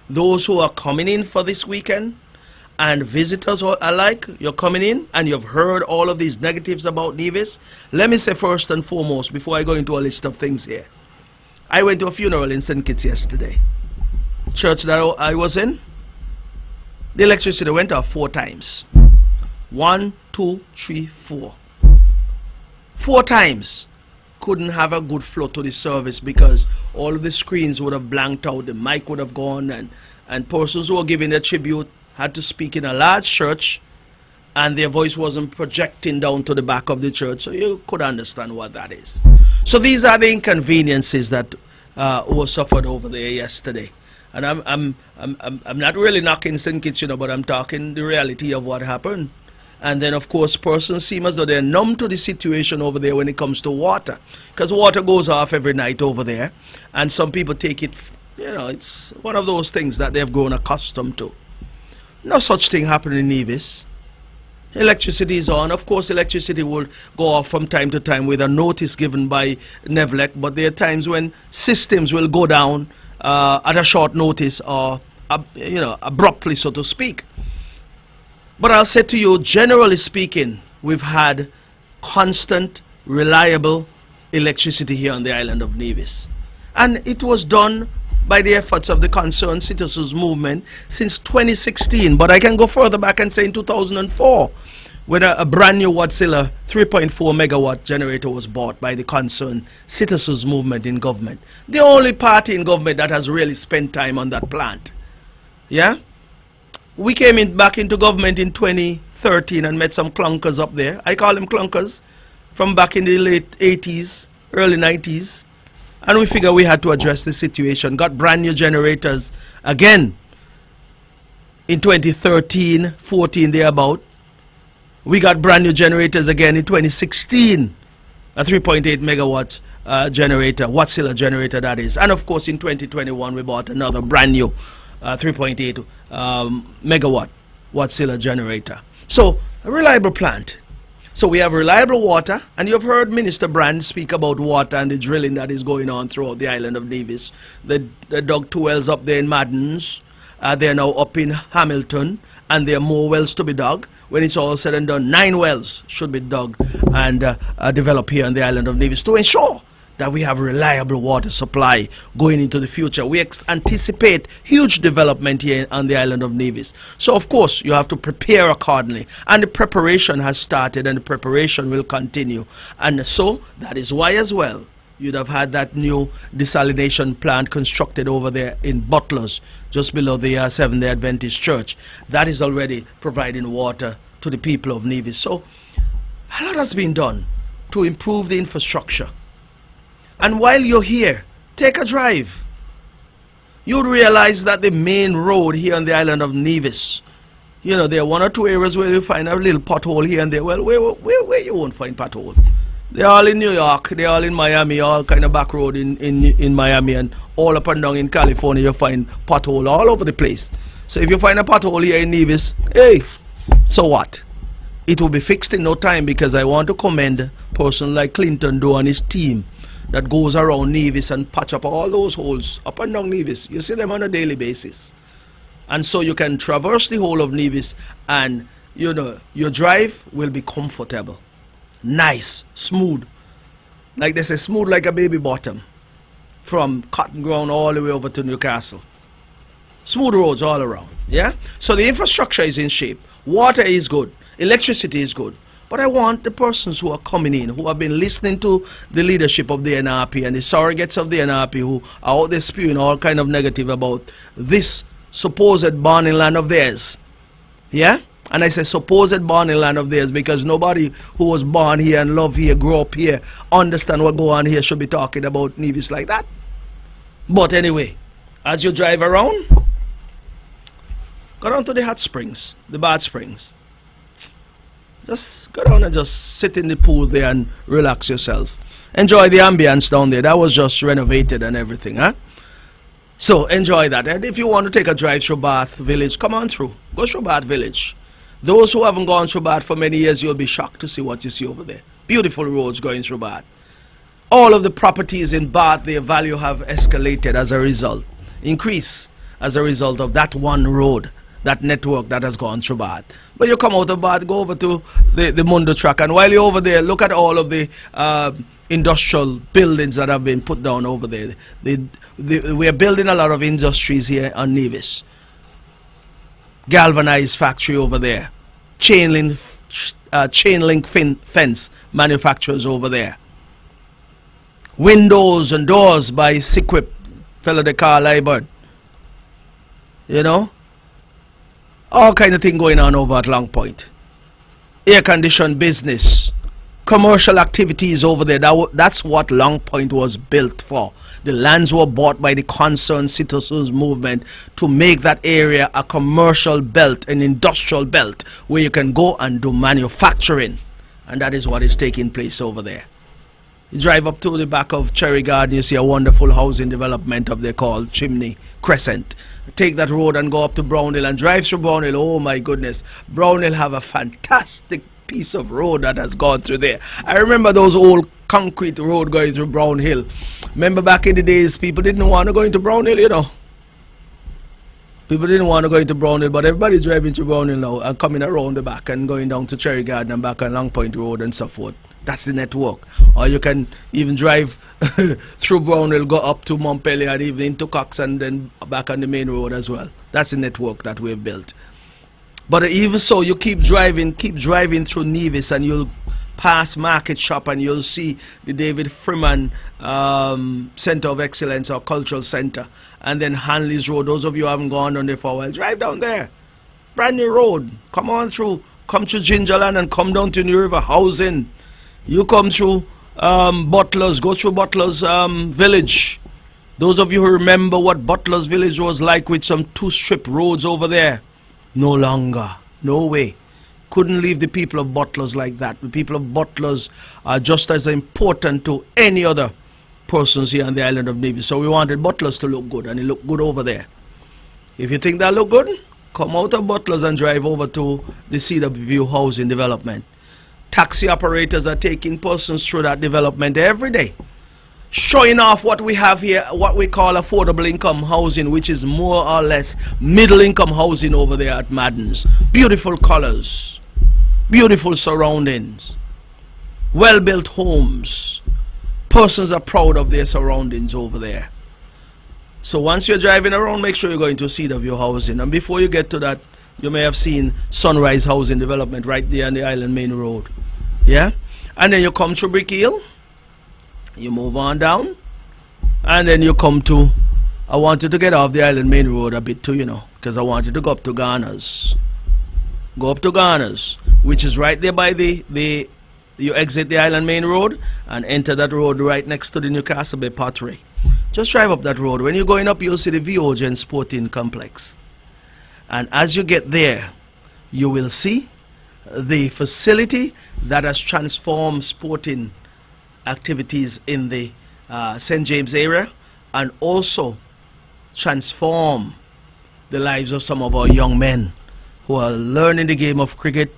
those who are coming in for this weekend, and visitors alike, you're coming in and you've heard all of these negatives about Nevis. Let me say first and foremost, before I go into a list of things here, I went to a funeral in St. Kitts yesterday. Church that I was in, the electricity went off 4 times. 1, 2, 3, 4. 4 times. Couldn't have a good flow to the service because all of the screens would have blanked out, the mic would have gone, and persons who were giving their tribute had to speak in a large church, and their voice wasn't projecting down to the back of the church, so you could understand what that is. So these are the inconveniences that were suffered over there yesterday. And I'm not really knocking St. Kitts, but I'm talking the reality of what happened. And then, of course, persons seem as though they're numb to the situation over there when it comes to water. Because water goes off every night over there. And some people take it, it's one of those things that they've grown accustomed to. No such thing happened in Nevis. Electricity is on. Of course, electricity will go off from time to time with a notice given by NEVLEC. But there are times when systems will go down at a short notice or, abruptly, so to speak. But I'll say to you, generally speaking, we've had constant, reliable electricity here on the island of Nevis. And it was done by the efforts of the Concerned Citizens Movement since 2016. But I can go further back and say in 2004, when a brand new Wärtsilä 3.4 megawatt generator was bought by the Concerned Citizens Movement in government. The only party in government that has really spent time on that plant. Yeah? We came back into government in 2013 and met some clunkers up there. I call them clunkers from back in the late 80s, early 90s. And we figured we had to address the situation. Got brand new generators again in 2013, 14, thereabout. We got brand new generators again in 2016. A 3.8 megawatt generator, Wärtsilä generator that is. And of course in 2021 we bought another brand new 3.8 megawatt Wärtsilä generator. So a reliable plant. So we have reliable water, and you've heard Minister Brand speak about water and the drilling that is going on throughout the island of Nevis. They dug 2 wells up there in Maddens. They're now up in Hamilton, and there are more wells to be dug. When it's all said and done, 9 wells should be dug and developed here on the island of Nevis to ensure that we have reliable water supply going into the future. We anticipate huge development here on the island of Nevis. So, of course, you have to prepare accordingly. And the preparation has started, and the preparation will continue. And so, that is why as well, you'd have had that new desalination plant constructed over there in Butlers, just below the Seventh-day Adventist Church. That is already providing water to the people of Nevis. So, a lot has been done to improve the infrastructure. And while you're here, take a drive. You'd realize that the main road here on the island of Nevis, you know, there are one or two areas where you find a little pothole here and there. Well, where you won't find pothole? They're all in New York, they're all in Miami, all kind of back road in Miami, and all up and down in California you find pothole all over the place. So if you find a pothole here in Nevis, hey, so what? It will be fixed in no time, because I want to commend a person like Clinton Doe and his team that goes around Nevis and patch up all those holes up and down Nevis. You see them on a daily basis. And so you can traverse the whole of Nevis, and you know, your drive will be comfortable, nice, smooth. Like they say, smooth like a baby bottom, from Cotton Ground all the way over to Newcastle. Smooth roads all around, yeah? So the infrastructure is in shape. Water is good. Electricity is good. But I want the persons who are coming in, who have been listening to the leadership of the NRP and the surrogates of the NRP, who are out there spewing all kind of negative about this supposed burning land of theirs. Yeah? And I say supposed burning land of theirs because nobody who was born here and love here, grew up here, understand what go on here should be talking about Nevis like that. But anyway, as you drive around, go down to the hot springs, the bad springs. Just go down and just sit in the pool there and relax yourself. Enjoy the ambience down there. That was just renovated and everything, huh? So enjoy that. And if you want to take a drive through Bath Village, come on through. Go through Bath Village. Those who haven't gone through Bath for many years, you'll be shocked to see what you see over there. Beautiful roads going through Bath. All of the properties in Bath, their value have escalated as a result, increase as a result of that one road, that network that has gone through Bath. But you come out of Bath, go over to the Mundo track, and while you're over there, look at all of the industrial buildings that have been put down over there. We are building a lot of industries here on Nevis. Galvanized factory over there. Chain link fence manufacturers over there. Windows and doors by Sequip, fellow de Carl Ibert. You know? All kind of thing going on over at Long Point. Air conditioned business. Commercial activities over there. That's what Long Point was built for. The lands were bought by the concerned citizens movement to make that area a commercial belt, an industrial belt, where you can go and do manufacturing. And that is what is taking place over there. You drive up to the back of Cherry Garden, you see a wonderful housing development up there called Chimney Crescent. Take that road and go up to Brownhill and drive through Brownhill. Oh my goodness, Brownhill have a fantastic piece of road that has gone through there. I remember those old concrete road going through Brownhill. Remember back in the days, people didn't want to go into Brownhill, you know. People didn't want to go into Brownhill, but everybody's driving to Brownhill now and coming around the back and going down to Cherry Garden and back on Long Point Road and so forth. That's the network. Or you can even drive through Brownhill, go up to Montpellier and even into Cox and then back on the main road as well. That's the network that we've built. But even so, you keep driving through Nevis and you'll pass Market Shop and you'll see the David Freeman Center of Excellence or Cultural Center. And then Hanley's Road. Those of you who haven't gone down there for a while, drive down there. Brand new road. Come on through. Come to Gingerland and come down to New River Housing. You come through Butler's, go through Butler's Village. Those of you who remember what Butler's Village was like with some two-strip roads over there, no longer, no way. Couldn't leave the people of Butlers like that. The people of Butlers are just as important to any other persons here on the island of Nevis. So we wanted Butlers to look good, and it looked good over there. If you think that look good, come out of Butlers and drive over to the Cedar View housing development. Taxi operators are taking persons through that development every day, showing off what we have here, what we call affordable income housing, which is more or less middle income housing over there at Madden's. Beautiful colors, beautiful surroundings, well-built homes. Persons are proud of their surroundings over there. So once you're driving around, make sure you're going to Cedar View housing. And before you get to that, you may have seen Sunrise Housing Development right there on the Island Main Road. Yeah? And then you come through Brick Hill. You move on down. And then you come to, I wanted to get off the Island Main Road a bit too, you know, because I wanted to go up to Ghana's. Go up to Ghana's, which is right there by the You exit the Island Main Road and enter that road right next to the Newcastle Bay Pottery. Just drive up that road. When you're going up, you'll see the Viogen Sporting Complex. And as you get there, you will see the facility that has transformed sporting activities in the St. James area and also transform the lives of some of our young men who are learning the game of cricket,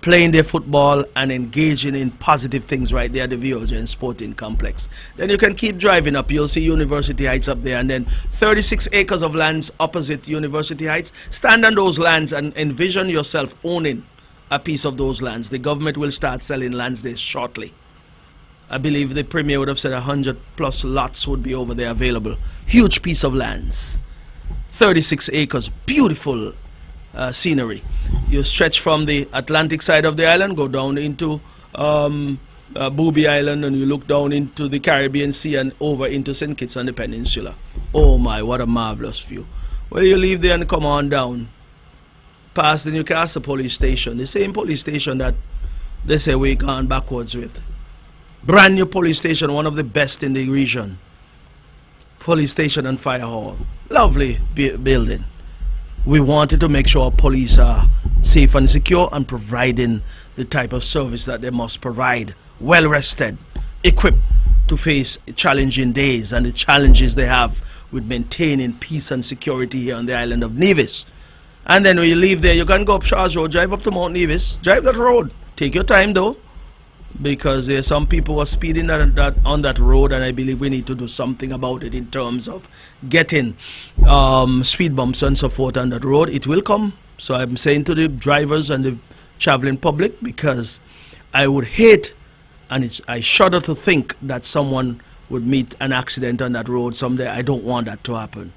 playing their football and engaging in positive things right there at the Viogen Sporting Complex. Then you can keep driving up. You'll see University Heights up there, and then 36 acres of lands opposite University Heights. Stand on those lands and envision yourself owning a piece of those lands. The government will start selling lands there shortly. I believe the Premier would have said 100 plus lots would be over there available. Huge piece of lands. 36 acres, beautiful scenery. You stretch from the Atlantic side of the island, go down into Booby Island, and you look down into the Caribbean Sea and over into St. Kitts on the Peninsula. Oh my, what a marvelous view. Well, you leave there and come on down past the Newcastle police station, the same police station that they say we've gone backwards with. Brand new police station, one of the best in the region. Police station and fire hall. Lovely building. We wanted to make sure police are safe and secure and providing the type of service that they must provide. Well rested, equipped to face challenging days and the challenges they have with maintaining peace and security here on the island of Nevis. And then when you leave there, you can go up Charles Road, drive up to Mount Nevis, drive that road. Take your time though, because there's some people who are speeding on that road, and I believe we need to do something about it in terms of getting speed bumps and so forth on that road. It will come. So I'm saying to the drivers and the traveling public, because I would hate, and I shudder to think that someone would meet an accident on that road someday. I don't want that to happen.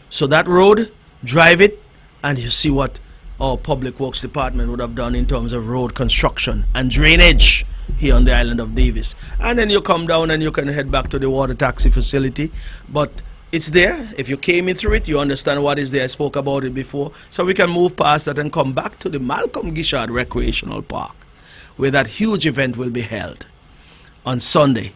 So that road, drive it, and you see what our Public Works Department would have done in terms of road construction and drainage here on the island of Nevis. And then you come down and you can head back to the water taxi facility. But it's there. If you came in through it, you understand what is there. I spoke about it before. So we can move past that and come back to the Malcolm Gishard Recreational Park, where that huge event will be held on Sunday.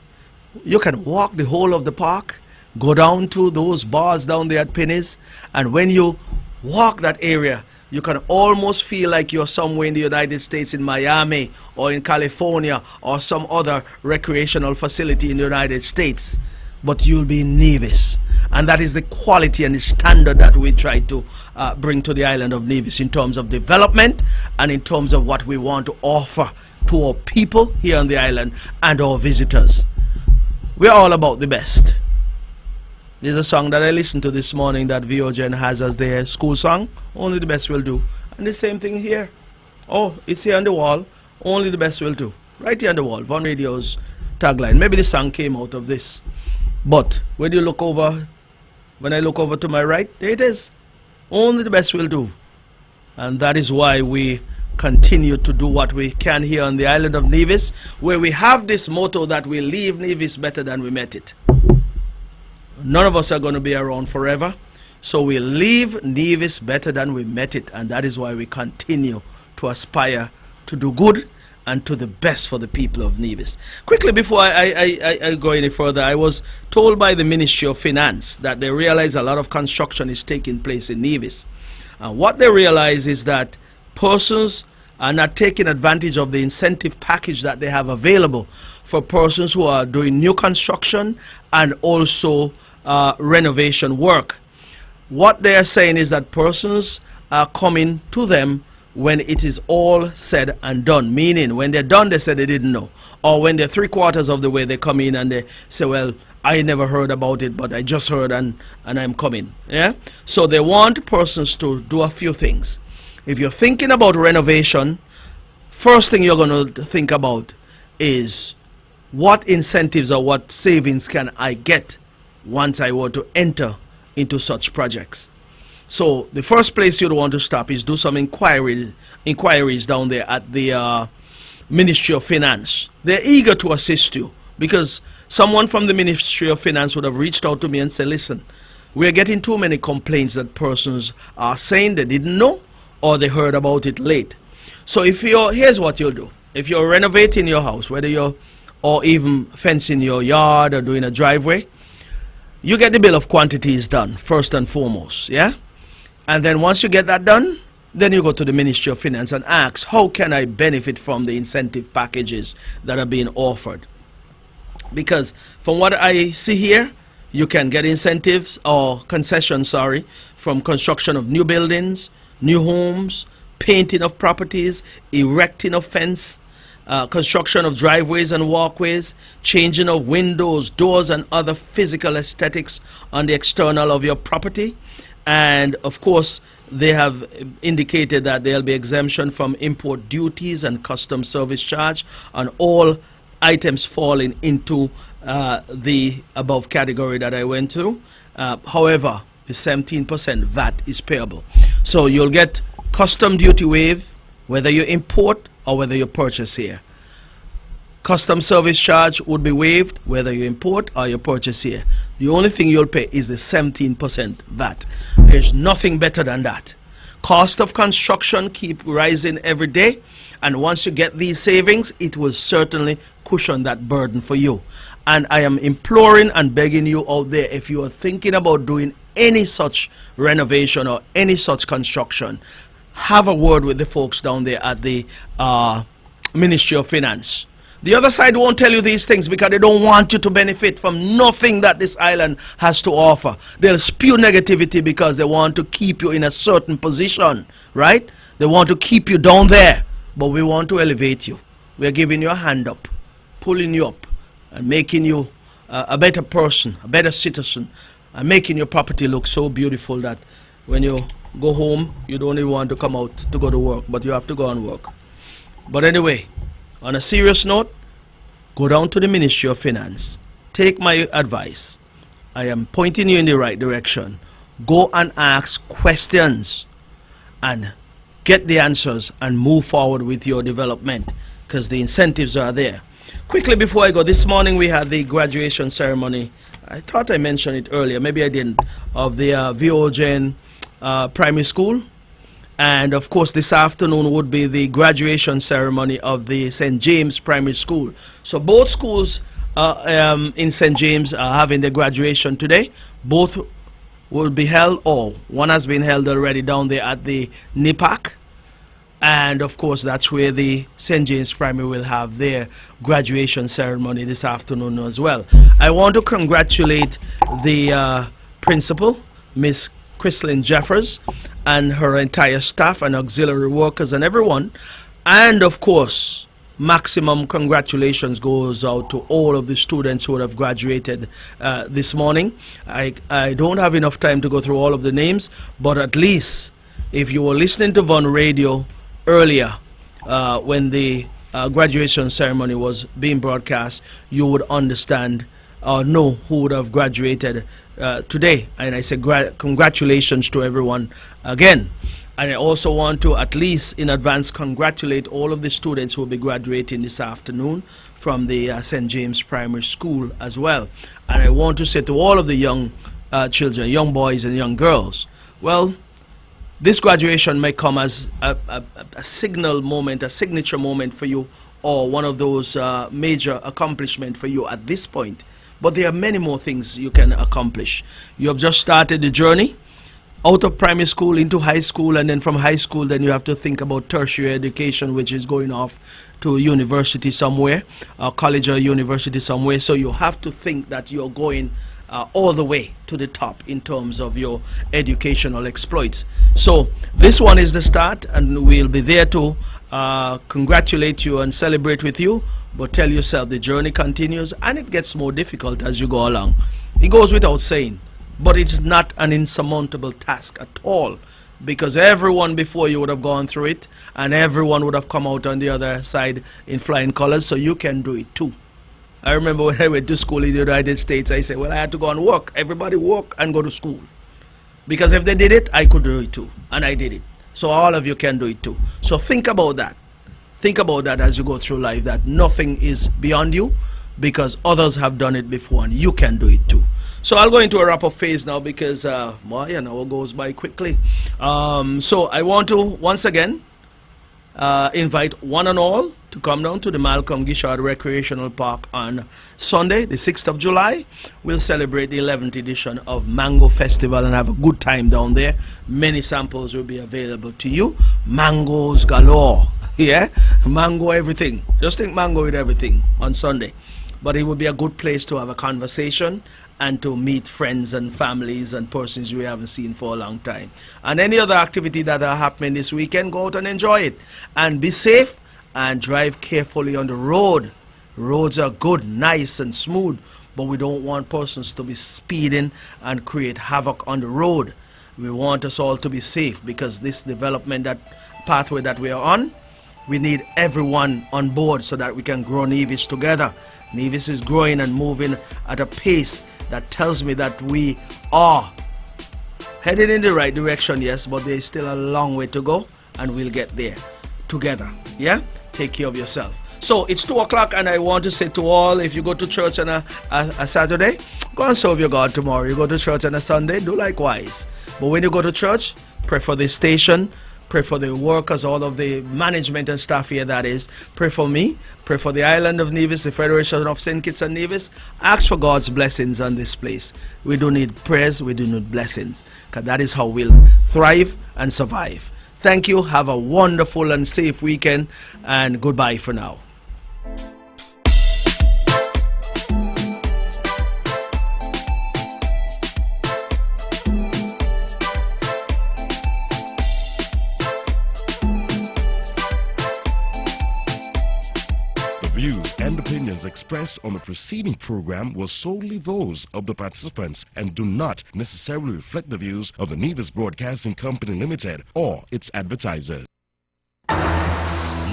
You can walk the whole of the park, go down to those bars down there at Penny's, and when you walk that area, you can almost feel like you're somewhere in the United States, in Miami or in California or some other recreational facility in the United States. But you'll be in Nevis. And that is the quality and the standard that we try to bring to the island of Nevis in terms of development and in terms of what we want to offer to our people here on the island and our visitors. We're all about the best. There's a song that I listened to this morning that Viogen has as their school song. Only the best will do. And the same thing here. Oh, it's here on the wall. Only the best will do. Right here on the wall. Von Radio's tagline. Maybe the song came out of this. But when you look over, when I look over to my right, there it is. Only the best will do. And that is why we continue to do what we can here on the island of Nevis, where we have this motto that we leave Nevis better than we met it. None of us are going to be around forever. So we leave Nevis better than we met it. And that is why we continue to aspire to do good and to the best for the people of Nevis. Quickly, before I go any further, I was told by the Ministry of Finance that they realize a lot of construction is taking place in Nevis. And what they realize is that persons are not taking advantage of the incentive package that they have available for persons who are doing new construction and also renovation work. What they are saying is that persons are coming to them when it is all said and done, meaning when they're done they say they didn't know, or when they're 3/4 of the way they come in and they say, well, I never heard about it, but I just heard and I'm coming. Yeah. So they want persons to do a few things. If you're thinking about renovation, first thing you're going to think about is what incentives or what savings can I get once I were to enter into such projects. So the first place you'd want to stop is do some inquiries down there at the Ministry of Finance. They're eager to assist you, because someone from the Ministry of Finance would have reached out to me and said, listen, we're getting too many complaints that persons are saying they didn't know or they heard about it late. So if you're, here's what you'll do. if you're renovating your house, whether you're, or even fencing your yard or doing a driveway, you get the bill of quantities done first and foremost, yeah? And then once you get that done, then you go to the Ministry of Finance and ask, how can I benefit from the incentive packages that are being offered? Because from what I see here, you can get incentives or concessions, sorry, from construction of new buildings, new homes, painting of properties, erecting of fence, construction of driveways and walkways, changing of windows, doors, and other physical aesthetics on the external of your property. And of course, they have indicated that there'll be exemption from import duties and custom service charge on all items falling into the above category that I went through. However, the 17% VAT is payable. So you'll get custom duty waive whether you import or whether you purchase here. Custom service charge would be waived whether you import or you purchase here. The only thing you'll pay is the 17% VAT. There's nothing better than that. Cost of construction keep rising every day, and once you get these savings, it will certainly cushion that burden for you. And I am imploring and begging you out there, if you are thinking about doing any such renovation or any such construction, have a word with the folks down there at the Ministry of Finance. The other side won't tell you these things because they don't want you to benefit from nothing that this island has to offer. They'll spew negativity because they want to keep you in a certain position, right? They want to keep you down there, but we want to elevate you. We're giving you a hand up, pulling you up, and making you a better person, a better citizen, and making your property look so beautiful that when you go home, you don't even want to come out to go to work, but you have to go and work. But anyway, on a serious note, go down to the Ministry of Finance. Take my advice. I am pointing you in the right direction. Go and ask questions and get the answers and move forward with your development because the incentives are there. Quickly before I go, this morning we had the graduation ceremony. I thought I mentioned it earlier, maybe I didn't, of the Viogen Primary School. And of course, this afternoon would be the graduation ceremony of the St. James Primary School. So both schools in St. James are having the graduation today. Both will be held, or one has been held already down there at the NIPAC. And of course, that's where the St. James Primary will have their graduation ceremony this afternoon as well. I want to congratulate the principal, Miss Alexis Jeffers, and her entire staff and auxiliary workers and everyone. And of course, maximum congratulations goes out to all of the students who have graduated this morning. I don't have enough time to go through all of the names, but at least if you were listening to Von Radio earlier when the graduation ceremony was being broadcast, you would understand or know who would have graduated today. And I say congratulations to everyone again. And I also want to, at least in advance, congratulate all of the students who will be graduating this afternoon from the St. James Primary School as well. And I want to say to all of the young children, young boys and young girls, well, this graduation may come as a signal moment, a signature moment for you, or one of those major accomplishments for you at this point. But there are many more things you can accomplish. You have just started the journey out of primary school into high school, and then from high school, then you have to think about tertiary education, which is going off to university somewhere, college or university somewhere. So you have to think that you're going all the way to the top in terms of your educational exploits. So this one is the start, and we'll be there to congratulate you and celebrate with you. But tell yourself the journey continues, and it gets more difficult as you go along. It goes without saying, but it's not an insurmountable task at all, because everyone before you would have gone through it, and everyone would have come out on the other side in flying colors, so you can do it too. I remember when I went to school in the United States, I said, well, I had to go and work. Everybody work and go to school. Because if they did it, I could do it too. And I did it. So all of you can do it too. So think about that. Think about that as you go through life, that nothing is beyond you, because others have done it before and you can do it too. So I'll go into a wrap-up phase now, because well, an hour goes by quickly. So I want to once again invite one and all to come down to the Malcolm Gishard Recreational Park on Sunday, the 6th of July. We'll celebrate the 11th edition of Mango Festival and have a good time down there. Many samples will be available to you. Mangoes galore. Yeah? Mango everything. Just think mango with everything on Sunday. But it will be a good place to have a conversation and to meet friends and families and persons we haven't seen for a long time. And any other activity that are happening this weekend, go out and enjoy it. And be safe and drive carefully on the road. Roads are good, nice and smooth, but we don't want persons to be speeding and create havoc on the road. We want us all to be safe, because this development, that pathway that we are on, we need everyone on board so that we can grow Nevis together. Nevis is growing and moving at a pace that tells me that we are headed in the right direction, yes, but there's still a long way to go, and we'll get there together. Yeah? Take care of yourself. So it's 2 o'clock, and I want to say to all, if you go to church on a Saturday, go and serve your God tomorrow. You go to church on a Sunday, do likewise. But when you go to church, pray for the station, pray for the workers, all of the management and staff here, that is. Pray for me, pray for the island of Nevis, the Federation of St. Kitts and Nevis. Ask for God's blessings on this place. We do need prayers, we do need blessings, because that is how we'll thrive and survive. Thank you. Have a wonderful and safe weekend, and goodbye for now. The views and opinions expressed on the preceding program were solely those of the participants and do not necessarily reflect the views of the Nevis Broadcasting Company Limited or its advertisers.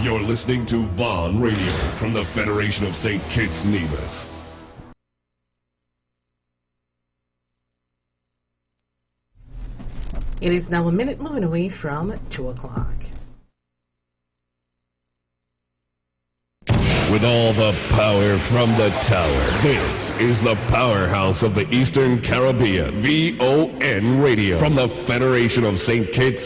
You're listening to Vaughn Radio from the Federation of St. Kitts Nevis. It is now a minute moving away from 2 o'clock. With all the power from the tower, this is the powerhouse of the Eastern Caribbean, VON Radio, from the Federation of St. Kitts